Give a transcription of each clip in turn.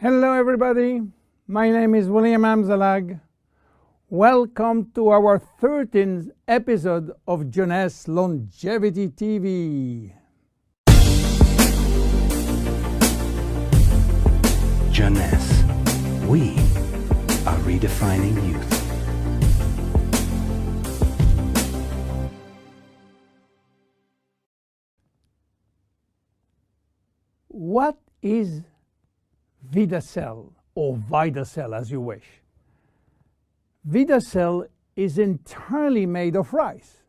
Hello everybody, my name is William Amzalag. Welcome to our 13th episode of Jeunesse Longevity TV. Jeunesse, we are redefining youth. What is Vidacell, or Vidacell as you wish? Vidacell is entirely made of rice.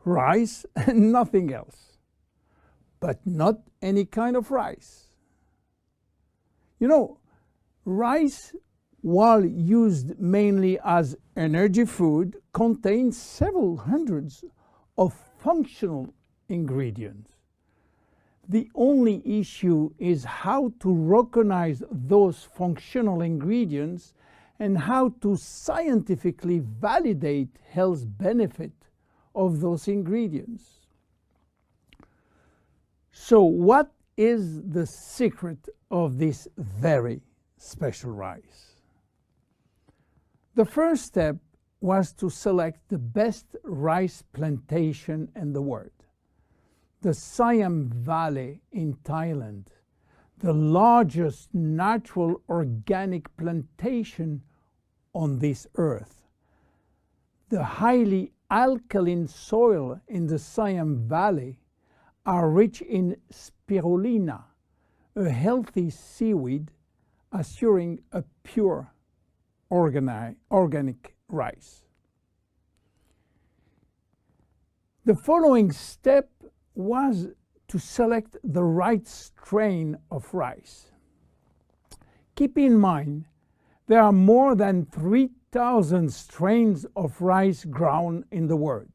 Rice and nothing else. But not any kind of rice. You know, rice, while used mainly as energy food, contains several hundreds of functional ingredients. The only issue is how to recognize those functional ingredients and how to scientifically validate health benefit of those ingredients. So what is the secret of this very special rice? The first step was to select the best rice plantation in the world. The Siam Valley in Thailand, the largest natural organic plantation on this earth. The highly alkaline soil in the Siam Valley are rich in spirulina, a healthy seaweed assuring a pure organic rice. The following step was to select the right strain of rice. Keep in mind, there are more than 3,000 strains of rice grown in the world.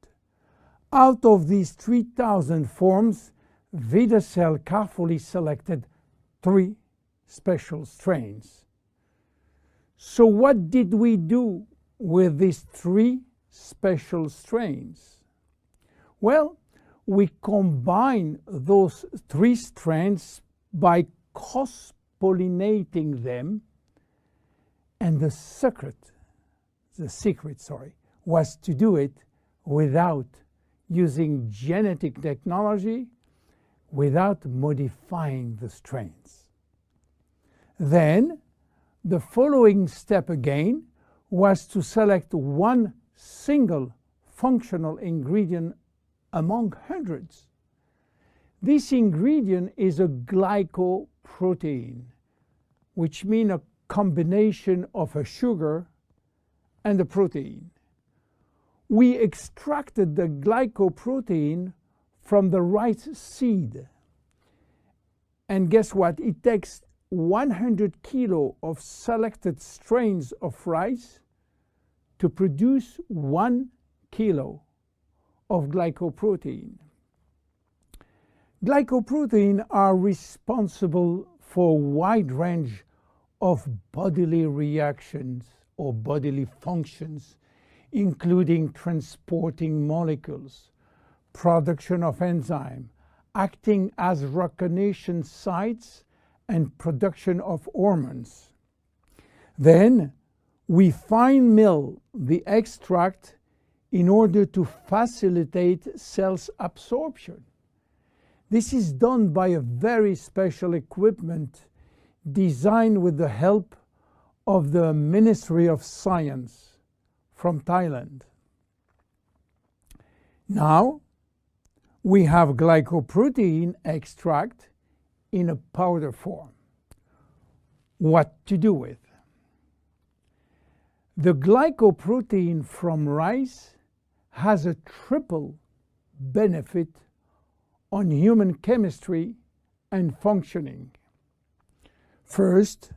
Out of these 3,000 forms, Vidacell carefully selected 3 special strains. So what did we do with these 3 special strains? Well, we combine those 3 strains by cross-pollinating them, and the secret was to do it without using genetic technology, without modifying the strains. Then, the following step again was to select one single functional ingredient among hundreds. This ingredient is a glycoprotein, which means a combination of a sugar and a protein. We extracted the glycoprotein from the rice seed. And guess what? It takes 100 kilo of selected strains of rice to produce 1 kilo of glycoprotein. Glycoprotein are responsible for a wide range of bodily reactions or bodily functions, including transporting molecules, production of enzyme, acting as recognition sites, and production of hormones. Then we fine mill the extract in order to facilitate cells absorption. This is done by a very special equipment designed with the help of the Ministry of Science from Thailand. Now we have glycoprotein extract in a powder form. What to do with? The glycoprotein from rice has a triple benefit on human chemistry and functioning. First,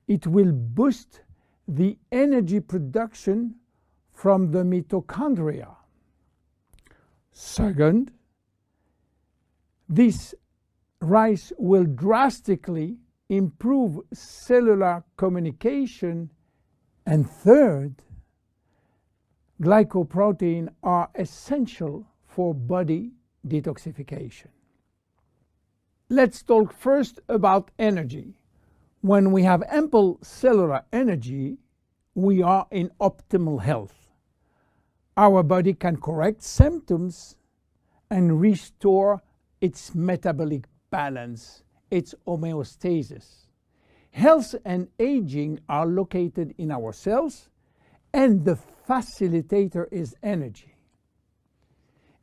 it will boost the energy production from the mitochondria. Second, this rice will drastically improve cellular communication. And third, glycoprotein are essential for body detoxification. Let's talk first about energy. When we have ample cellular energy, we are in optimal health. Our body can correct symptoms and restore its metabolic balance, its homeostasis. Health and aging are located in our cells, and the facilitator is energy.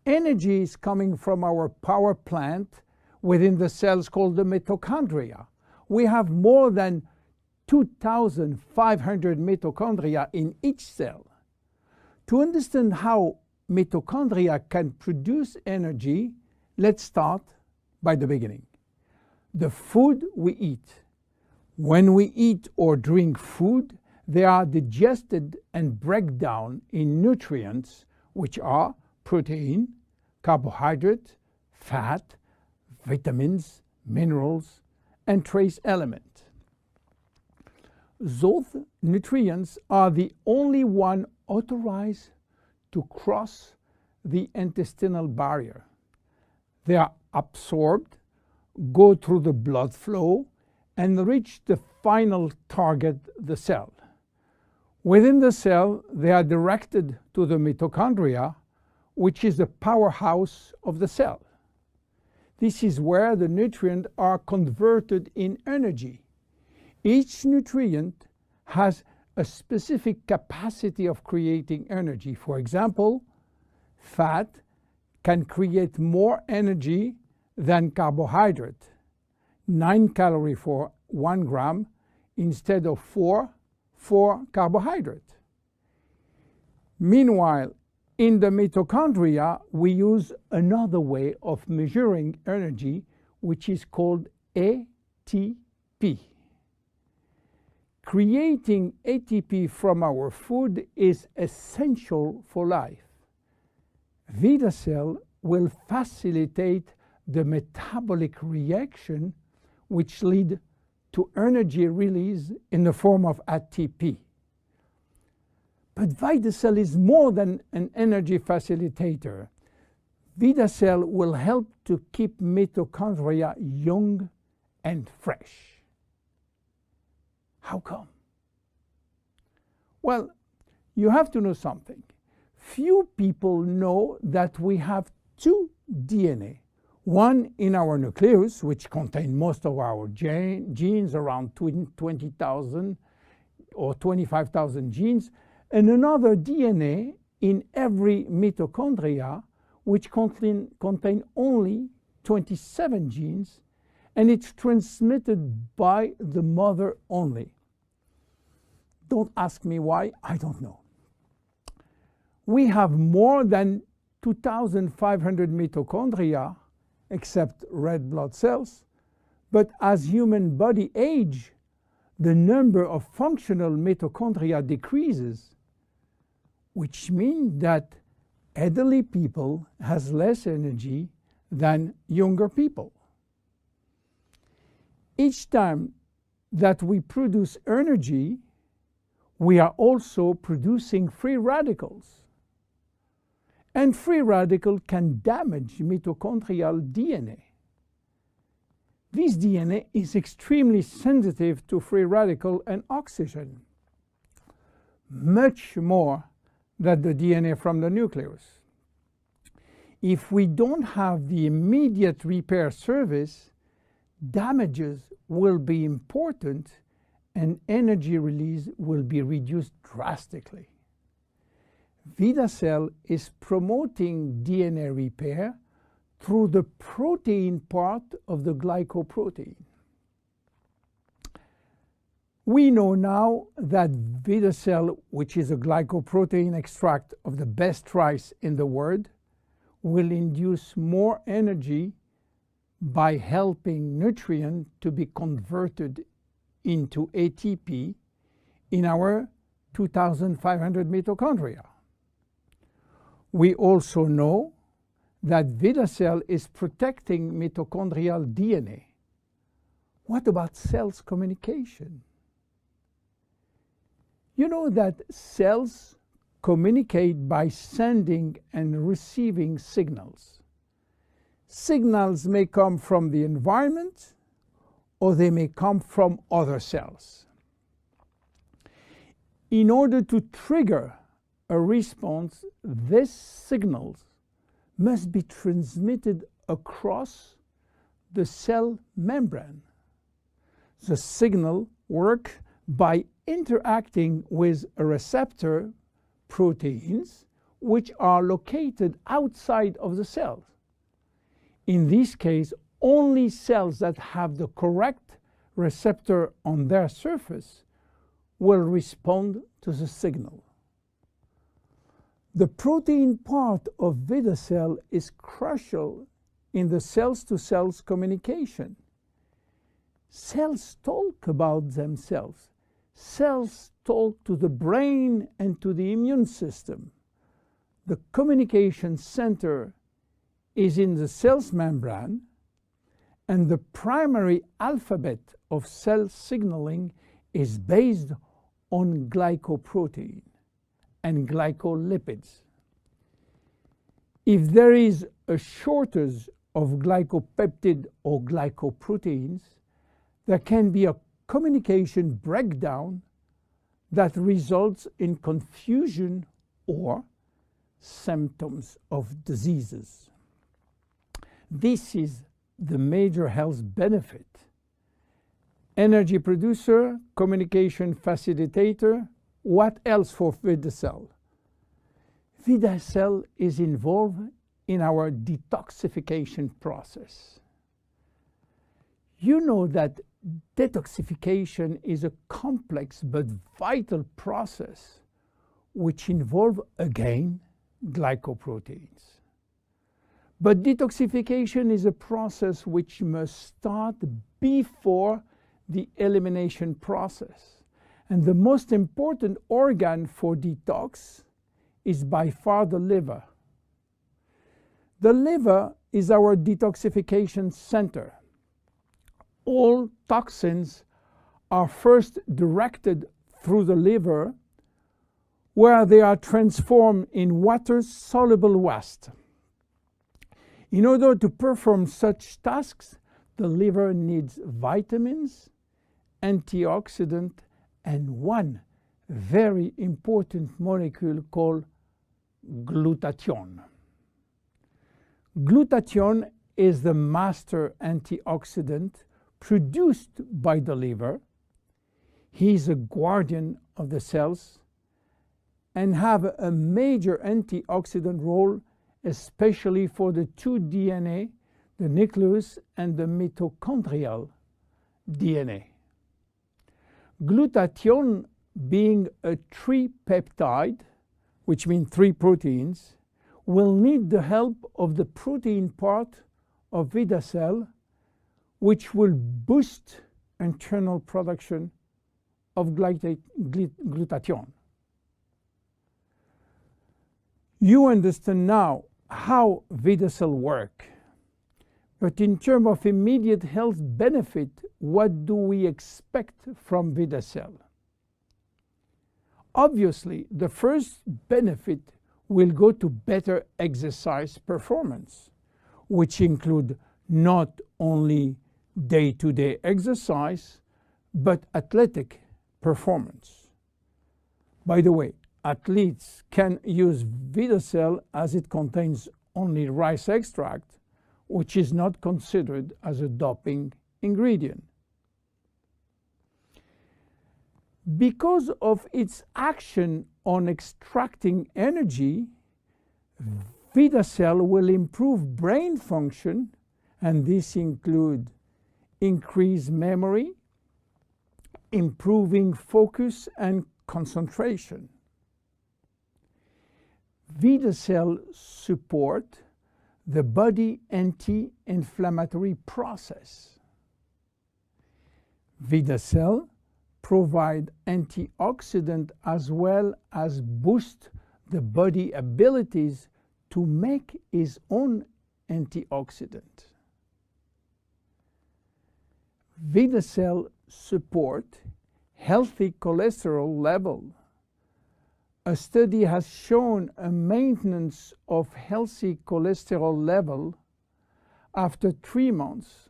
Energy is coming from our power plant within the cells called the mitochondria. We have more than 2,500 mitochondria in each cell. To understand how mitochondria can produce energy, let's start by the beginning. The food we eat. When we eat or drink food, they are digested and break down in nutrients, which are protein, carbohydrate, fat, vitamins, minerals, and trace elements. Those nutrients are the only one authorized to cross the intestinal barrier. They are absorbed, go through the blood flow, and reach the final target, the cell. Within the cell, they are directed to the mitochondria, which is the powerhouse of the cell. This is where the nutrients are converted in energy. Each nutrient has a specific capacity of creating energy. For example, fat can create more energy than carbohydrate, 9 calories for 1 gram instead of 4 for carbohydrate. Meanwhile, in the mitochondria, we use another way of measuring energy, which is called ATP. Creating ATP from our food is essential for life. Vidacell will facilitate the metabolic reaction which lead to energy release in the form of ATP. But Vidacell is more than an energy facilitator. Vidacell will help to keep mitochondria young and fresh. How come? Well, you have to know something. Few people know that we have two DNA. One in our nucleus, which contains most of our genes, around 20,000 or 25,000 genes, and another DNA in every mitochondria, which contain only 27 genes, and it's transmitted by the mother only. Don't ask me why, I don't know. We have more than 2,500 mitochondria, except red blood cells, but as human body age, the number of functional mitochondria decreases, which means that elderly people has less energy than younger people. Each time that we produce energy, we are also producing free radicals. And free radical can damage mitochondrial DNA. This DNA is extremely sensitive to free radical and oxygen, much more than the DNA from the nucleus. If we don't have the immediate repair service, damages will be important and energy release will be reduced drastically. Vidacell is promoting DNA repair through the protein part of the glycoprotein. We know now that Vidacell, which is a glycoprotein extract of the best rice in the world, will induce more energy by helping nutrients to be converted into ATP in our 2,500 mitochondria. We also know that Vidacell is protecting mitochondrial DNA. What about cells communication? You know that cells communicate by sending and receiving signals. Signals may come from the environment or they may come from other cells. In order to trigger a response, these signals must be transmitted across the cell membrane. The signal works by interacting with a receptor proteins which are located outside of the cells. In this case, only cells that have the correct receptor on their surface will respond to the signal. The protein part of Vidacell is crucial in the cells-to-cells communication. Cells talk about themselves. Cells talk to the brain and to the immune system. The communication center is in the cell's membrane, and the primary alphabet of cell signaling is based on glycoprotein and glycolipids. If there is a shortage of glycopeptide or glycoproteins, there can be a communication breakdown that results in confusion or symptoms of diseases. This is the major health benefit. Energy producer, communication facilitator. What else for Vidacell? Vidacell is involved in our detoxification process. You know that detoxification is a complex but vital process which involves, again, glycoproteins. But detoxification is a process which must start before the elimination process. And the most important organ for detox is by far the liver. The liver is our detoxification center. All toxins are first directed through the liver, where they are transformed in water-soluble waste. In order to perform such tasks, the liver needs vitamins, antioxidants, and one very important molecule called glutathione. Glutathione is the master antioxidant produced by the liver. He is a guardian of the cells and have a major antioxidant role, especially for the two DNA, the nucleus and the mitochondrial DNA. Glutathione, being a tripeptide, which means 3 proteins, will need the help of the protein part of Vidacell, which will boost internal production of glutathione. You understand now how Vidacell works. But in terms of immediate health benefit, what do we expect from Vidacell? Obviously, the first benefit will go to better exercise performance, which include not only day-to-day exercise, but athletic performance. By the way, athletes can use Vidacell as it contains only rice extract, which is not considered as a doping ingredient. Because of its action on extracting energy, Vidacell will improve brain function, and this includes increased memory, improving focus and concentration. Vidacell supports the body anti-inflammatory process. Vidacell provides antioxidant as well as boost the body abilities to make its own antioxidant. Vidacell support healthy cholesterol level. A study has shown a maintenance of healthy cholesterol level after 3 months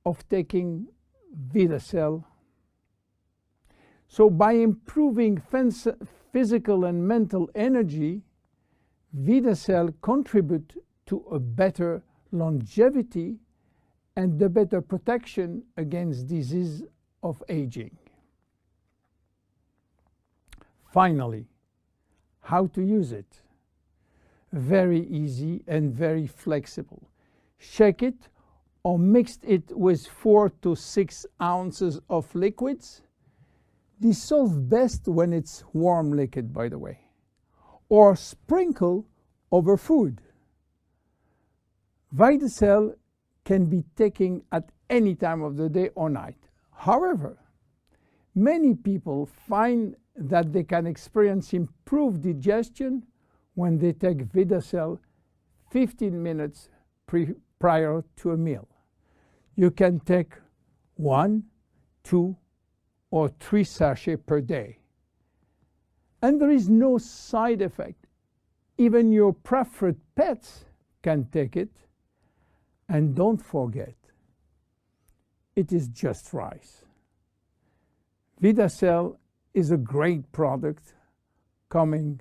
of taking Vidacell. So by improving physical and mental energy, Vidacell contribute to a better longevity and the better protection against disease of aging. Finally, how to use it? Very easy and very flexible. Shake it or mix it with 4 to 6 ounces of liquids. Dissolve best when it's warm liquid, by the way. Or sprinkle over food. Vidacell can be taken at any time of the day or night. However, many people find that they can experience improved digestion when they take Vidacell 15 minutes prior to a meal. You can take 1, 2, or 3 sachets per day. And there is no side effect. Even your preferred pets can take it. And don't forget, it is just rice. Vidacell is a great product coming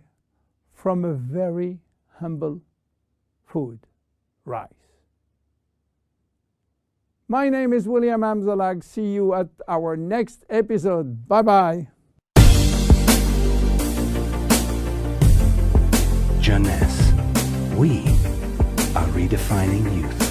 from a very humble food, rice. My name is William Amzalag. See you at our next episode. Bye-bye. Jeunesse, we are redefining youth.